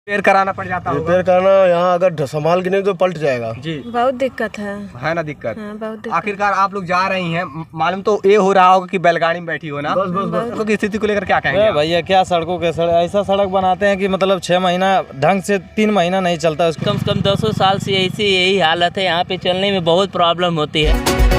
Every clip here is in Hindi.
रिपेयर कराना पड़ जाता होगा। रिपेयर कराना यहाँ अगर संभाल के नहीं तो पलट जाएगा जी, बहुत दिक्कत है ना दिक्कत। हाँ, बहुत दिक्कत। आखिरकार आप लोग जा रही हैं, मालूम तो ये हो रहा होगा कि बैलगाड़ी में बैठी हो ना। बस सड़कों की स्थिति को लेकर क्या कहेंगे आप? भैया क्या सड़कों के ऐसा सड़क बनाते हैं कि मतलब 6 महीना ढंग से 3 महीना नहीं चलता। कम से कम 200 साल से यही हालत है। यहाँ पे चलने में बहुत प्रॉब्लम होती है।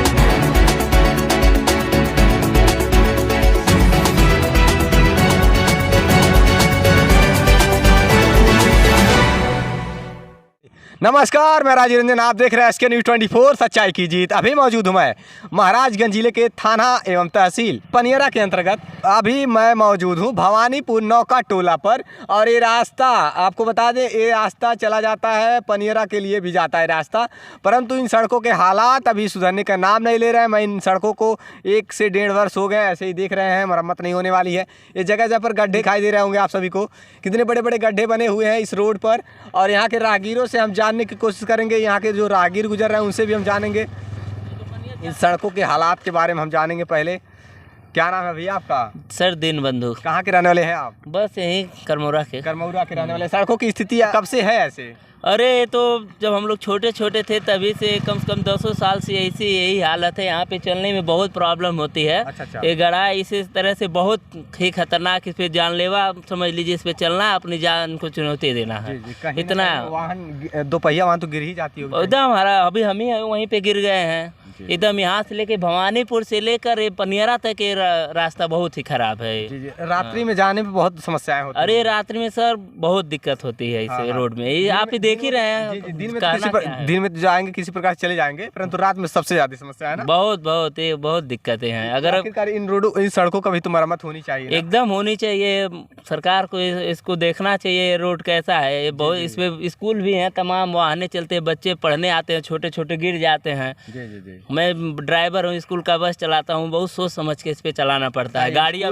नमस्कार, मैं राजीव रंजन, आप देख रहे हैं SK News 24 सच्चाई की जीत। अभी मौजूद हूँ मैं महाराजगंज जिले के थाना एवं तहसील पनियरा के अंतर्गत। अभी मैं मौजूद हूँ भवानीपुर नौका टोला पर, और ये रास्ता आपको बता दें, ये रास्ता चला जाता है पनियरा के लिए भी जाता है रास्ता, परंतु इन सड़कों के हालात अभी सुधरने का नाम नहीं ले रहे हैं। मैं इन सड़कों को 1 से 1.5 वर्ष हो गए ऐसे ही देख रहे हैं, मरम्मत नहीं होने वाली है। ये जगह जगह पर गड्ढे दिखाई दे रहे होंगे आप सभी को, कितने बड़े बड़े गड्ढे बने हुए हैं इस रोड पर। और यहाँ के राहगीरों से हम जानने की कोशिश करेंगे, यहाँ के जो राहगीर गुजर रहे हैं उनसे भी हम जानेंगे इन सड़कों के हालात के बारे में हम जानेंगे। पहले क्या नाम है भैया आपका? सर दिन बंधु। कहाँ के रहने वाले हैं आप? बस यही करमौरा के रहने वाले। सड़कों की स्थिति कब से है ऐसे? अरे तो जब हम लोग छोटे छोटे थे तभी से कम 200 साल से यही हालत है। यहाँ पे चलने में बहुत प्रॉब्लम होती है। अच्छा। ये गड़ा इसी तरह से बहुत ही खतरनाक, इस पे जानलेवा समझ लीजिए। इस पे चलना है, अपनी जान को चुनौती देना है। इतना वाहन, 2 पहिया वाहन तो गिर ही जाती होगी एकदम। हमारा अभी हम ही वहीं पे गिर गए हैं एकदम। यहाँ से लेके भवानीपुर से लेकर पनियरा तक ये रास्ता बहुत ही खराब है। रात्रि में जाने में बहुत समस्याएं होती हैं। अरे रात्रि में सर बहुत दिक्कत होती है इस रोड में। ये आप ही देख ही रहे हैं। दिन में तो जाएंगे किसी प्रकार चले जाएंगे, परंतु रात में सबसे ज्यादा समस्या है ना। बहुत दिक्कतें हैं। अगर इन सड़कों का भी तो मरम्मत होनी चाहिए ना? एकदम होनी चाहिए। सरकार को इसको देखना चाहिए ये रोड कैसा है। ये बहुत, इसमें स्कूल भी हैं, तमाम वाहने चलते हैं, बच्चे पढ़ने आते हैं, छोटे छोटे गिर जाते हैं। जी। मैं ड्राइवर हूँ, स्कूल का बस चलाता हूँ, बहुत सोच समझ के इस पे चलाना पड़ता है। गाड़ियाँ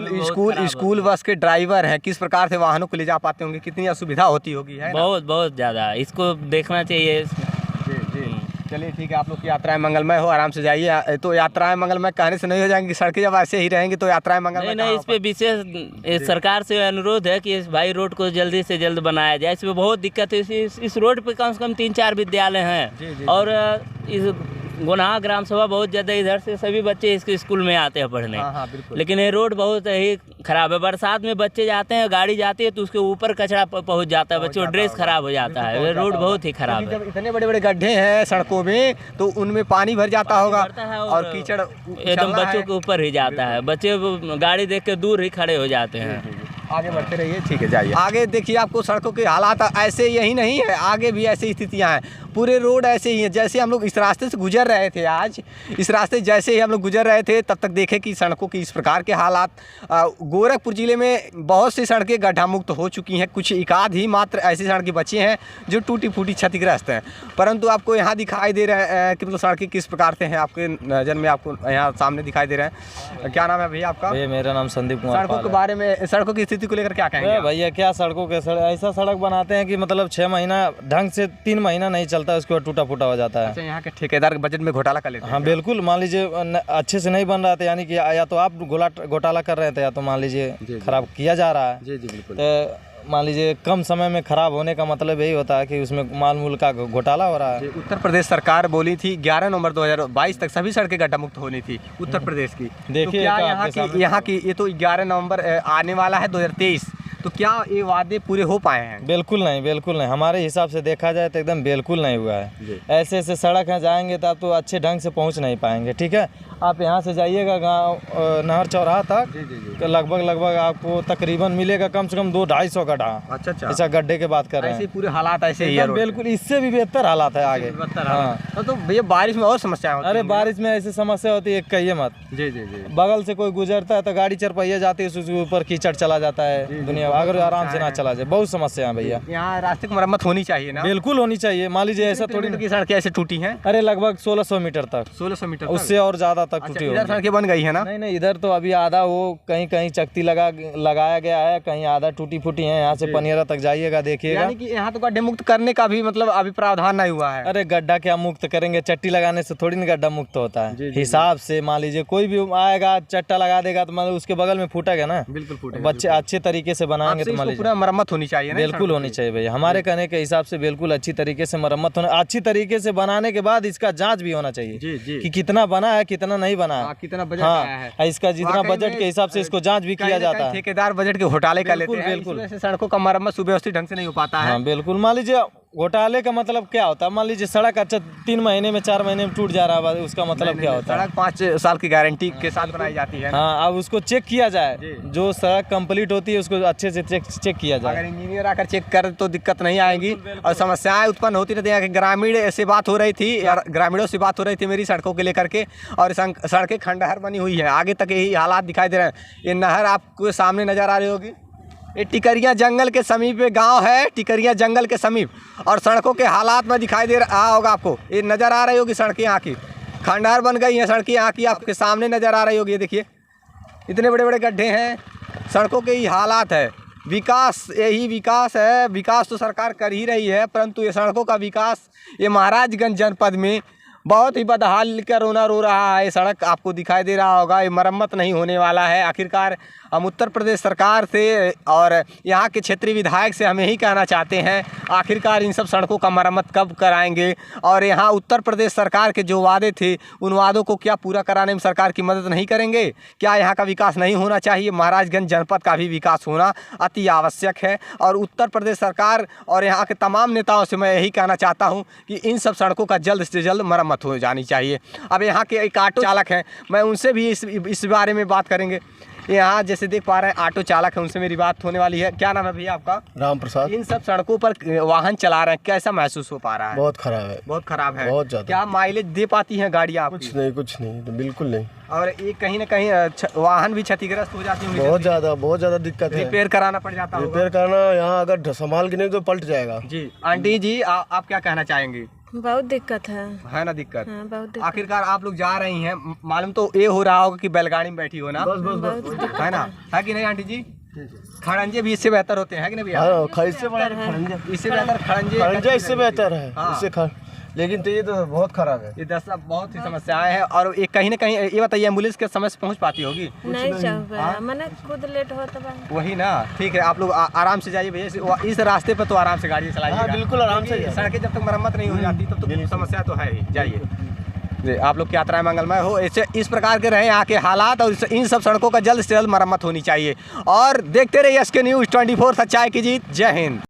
स्कूल बस के ड्राइवर हैं, किस प्रकार से वाहनों को ले जा पाते होंगे, कितनी असुविधा होती होगी है ना? बहुत ज़्यादा। इसको देखना चाहिए। जी। चलिए ठीक है, आप लोग की यात्राएं मंगलमय हो, आराम से जाइए। तो यात्राएं मंगलमय कहने से नहीं हो जाएंगी, सड़कें जब ऐसे ही रहेंगी तो यात्राएं मंगलमय नहीं। इस पे विशेष सरकार से अनुरोध है कि इस भाई रोड को जल्दी से जल्द बनाया जाए। इसमें बहुत दिक्कत है। इस रोड पे कम से कम 3-4 विद्यालय हैं। और इस गुनाह ग्राम सभा बहुत ज़्यादा, इधर से सभी बच्चे इसके स्कूल में आते हैं पढ़ने। बिल्कुल। लेकिन ये रोड बहुत ही खराब है। बरसात में बच्चे जाते हैं, गाड़ी जाती है तो उसके ऊपर कचरा पहुंच जाता है, बच्चों का ड्रेस खराब हो जाता है। ये रोड बहुत ही खराब है। जब इतने बड़े बड़े गड्ढे हैं सड़कों में तो उनमें पानी भर जाता होगा और कीचड़ एकदम बच्चों के ऊपर ही जाता है। बच्चे गाड़ी देख के दूर ही खड़े हो जाते हैं। आगे बढ़ते रहिए, ठीक है, जाइए आगे। देखिए आपको सड़कों के हालात ऐसे यही नहीं है, आगे भी ऐसी स्थितियां हैं। पूरे रोड ऐसे ही हैं। जैसे हम लोग इस रास्ते से गुजर रहे थे, आज इस रास्ते जैसे ही हम लोग गुजर रहे थे तब तक देखे कि सड़कों की इस प्रकार के हालात। गोरखपुर जिले में बहुत सी सड़कें गड्ढा मुक्त हो चुकी हैं, कुछ एकाध ही मात्र ऐसी सड़कें बची हैं जो टूटी फूटी क्षतिग्रस्त हैं। परंतु आपको यहाँ दिखाई दे रहे हैं कि मतलब सड़कें किस प्रकार से हैं, आपके नज़र में आपको यहाँ सामने दिखाई दे रहे हैं। क्या नाम है भैया आपका? मेरा नाम संदीप कुमार। सड़कों के बारे में, सड़कों की स्थिति को लेकर क्या कहेंगे भैया? क्या सड़कों के ऐसा सड़क बनाते हैं कि मतलब 6 महीना ढंग से 3 महीना नहीं चलता, उसके बाद टूटा फूटा हो जाता है। अच्छा, यहाँ के ठेकेदार के बजट में घोटाला कर लेते हैं? हाँ बिल्कुल। मान लीजिए अच्छे से नहीं बन रहा था, यानी कि या तो आप घोटाला कर रहे थे या तो मान लीजिए खराब किया जा रहा है। जी बिल्कुल। तो मान लीजिए कम समय में खराब होने का मतलब यही होता है कि उसमें माल मूल का घोटाला हो रहा है। उत्तर प्रदेश सरकार बोली थी 11 नवंबर 2022 तक सभी सड़कें गड्ढा मुक्त होनी थी उत्तर प्रदेश की। देखिए यहाँ की ये तो 11 नवंबर आने वाला है 2023, तो क्या ये वादे पूरे हो पाए हैं? बिल्कुल नहीं। हमारे हिसाब से देखा जाए तो एकदम बिल्कुल नहीं हुआ है। ऐसे सड़क हैं, जाएंगे तो आप तो अच्छे ढंग से पहुंच नहीं पाएंगे। ठीक है, आप यहाँ से जाइएगा गाँव नहर चौराहा तक, तो लगभग आपको तकरीबन मिलेगा कम से कम 200-250 गड्ढा। अच्छा। ऐसा गड्ढे की बात कर रहे हैं। पूरे हालात ऐसे ही है? बिल्कुल, इससे भी बेहतर हालात है आगे। हाँ। तो भैया बारिश में और समस्या होती है? अरे बारिश में ऐसी समस्या होती है, कहिए मत। जी। बगल से कोई गुजरता है तो गाड़ी 4 पहिया जाती है, उसके ऊपर कीचड़ चला जाता है। दुनिया अगर आराम से ना चला जाए, बहुत समस्या है भैया। यहाँ रास्ते की मरम्मत होनी चाहिए ना? बिल्कुल होनी चाहिए। मान लीजिए ऐसा थोड़ी की सड़कें ऐसे टूटी हैं? अरे लगभग 1600 मीटर तक। 1600 मीटर, उससे और ज्यादा तक टूटी होगी। सड़कें बन गई है ना? नहीं, इधर तो अभी आधा वो कहीं चकती लगाया गया है, कहीं आधा टूटी फूटी है। यहाँ से पनियरा तक जाइएगा, देखिएगा। यानी कि यहाँ तो गड्ढे मुक्त करने का भी मतलब अभी प्रावधान नहीं हुआ है? अरे गड्ढा क्या मुक्त करेंगे? चट्टी लगाने से थोड़ी ना गड्ढा मुक्त होता है। हिसाब से मान लीजिए कोई भी आएगा, चट्टा लगा देगा तो मतलब उसके बगल में फूटेगा ना। बिल्कुल फूटेगा। बच्चे अच्छे तरीके से बनाएंगे तो मान लीजिए पूरा मरम्मत होनी चाहिए ना बिल्कुल होनी चाहिए भैया। हमारे कहने के हिसाब से बिल्कुल अच्छी तरीके से मरम्मत होना, अच्छी तरीके से बनाने के बाद इसका जांच भी होना चाहिए कि कितना बना है कितना नहीं बना है, कितना बजट आया है। हाँ, इसका जितना बजट के हिसाब से इसको जांच भी किया जाता है। ठेकेदार बजट के घोटाले कर लेते हैं, बिल्कुल। इस वजह से सड़कों का मरम्मत सुव्यवस्थित ढंग से नहीं हो पाता है। हाँ बिल्कुल। मान लीजिए घोटाले का मतलब क्या होता है, मान लीजिए सड़क अच्छा 3 महीने में 4 महीने में टूट जा रहा है, उसका मतलब क्या होता है? सड़क 5 साल की गारंटी के साथ बनाई जाती है। हाँ, अब उसको चेक किया जाए, जो सड़क कंप्लीट होती है उसको अच्छे से चेक किया जाए। अगर इंजीनियर आकर चेक कर तो दिक्कत नहीं आएगी और समस्याएं उत्पन्न होती रहती हैं। ग्रामीण से बात हो रही थी, ग्रामीणों से बात हो रही थी मेरी सड़कों को लेकर के, और सड़कें खंडहर बनी हुई है, आगे तक यही हालात दिखाई दे रहे हैं। ये नहर आपको सामने नजर आ रही होगी, ये टिकरिया जंगल के समीप गांव है, टिकरिया जंगल के समीप, और सड़कों के हालात में दिखाई दे रहा होगा आपको, ये नज़र आ रही होगी सड़कें यहाँ की, खंडहर बन गई हैं सड़कें यहाँ की, आपके सामने नज़र आ रही होगी। ये देखिए इतने बड़े बड़े गड्ढे हैं, सड़कों के ही हालात है। विकास, यही विकास है, विकास तो सरकार कर ही रही है, परंतु ये सड़कों का विकास ये महाराजगंज जनपद में बहुत ही बदहाल का रोना रो रहा है। सड़क आपको दिखाई दे रहा होगा, ये मरम्मत नहीं होने वाला है। आखिरकार हम उत्तर प्रदेश सरकार से और यहाँ के क्षेत्रीय विधायक से हम यही कहना चाहते हैं, आखिरकार इन सब सड़कों का मरम्मत कब कराएंगे, और यहाँ उत्तर प्रदेश सरकार के जो वादे थे उन वादों को क्या पूरा कराने में सरकार की मदद नहीं करेंगे? क्या यहाँ का विकास नहीं होना चाहिए? महाराजगंज जनपद का भी विकास होना अति आवश्यक है, और उत्तर प्रदेश सरकार और यहाँ के तमाम नेताओं से मैं यही कहना चाहता हूँ कि इन सब सड़कों का जल्द से जल्द मरम्मत हो जानी चाहिए। अब यहाँ के एक ऑटो चालक हैं, मैं उनसे भी इस बारे में बात करेंगे। यहाँ जैसे देख पा रहे हैं ऑटो चालक है, उनसे मेरी बात होने वाली है। क्या नाम है भैया आपका? राम प्रसाद। इन सब सड़कों पर वाहन चला रहे हैं, कैसा महसूस हो पा रहा है? बहुत खराब है, बहुत खराब है, बहुत ज्यादा। क्या माइलेज दे पाती हैं गाड़ियाँ? कुछ नहीं, तो बिल्कुल नहीं। और ये कहीं ना कहीं वाहन भी क्षतिग्रस्त हो जाती होंगी, बहुत ज्यादा दिक्कत है। रिपेयर कराना पड़ जाता होगा। रिपेयर करना यहाँ अगर संभाल के नहीं तो पलट जाएगा। जी आंटी जी, आप क्या कहना चाहेंगी? बहुत दिक्कत है ना दिक्कत? हाँ, बहुत दिक्कत। आखिरकार आप लोग जा रही हैं, मालूम तो ये हो रहा होगा कि बैलगाड़ी में बैठी हो ना, बस है ना, है कि नहीं आंटी जी? खड़ंजे भी इससे बेहतर होते हैं कि नहीं भैया? इससे बेहतर खड़ंजे इससे बेहतर है। इससे लेकिन तो ये तो बहुत खराब है। ये बहुत ही समस्याएं हैं, और ये कहीं ना कहीं ये बताइए एम्बुलेंस के समय से पहुंच पाती होगी? नहीं चाहूँगा, मैंने खुद लेट होता। वही ना, ठीक है, आप लोग आराम से जाइए भैया, इस रास्ते पर तो आराम से गाड़ी चलाइए। बिल्कुल आराम से। सड़कें जब तक मरम्मत नहीं हो जाती तब तो समस्या तो है ही। जाइए, आप लोग की यात्राएं मंगलमय हो। ऐसे इस प्रकार के रहे यहाँ के हालात, और इन सब सड़कों का जल्द से जल्द मरम्मत होनी चाहिए। और देखते रहिए SK News 24, सच्चाई की जीत। जय हिंद।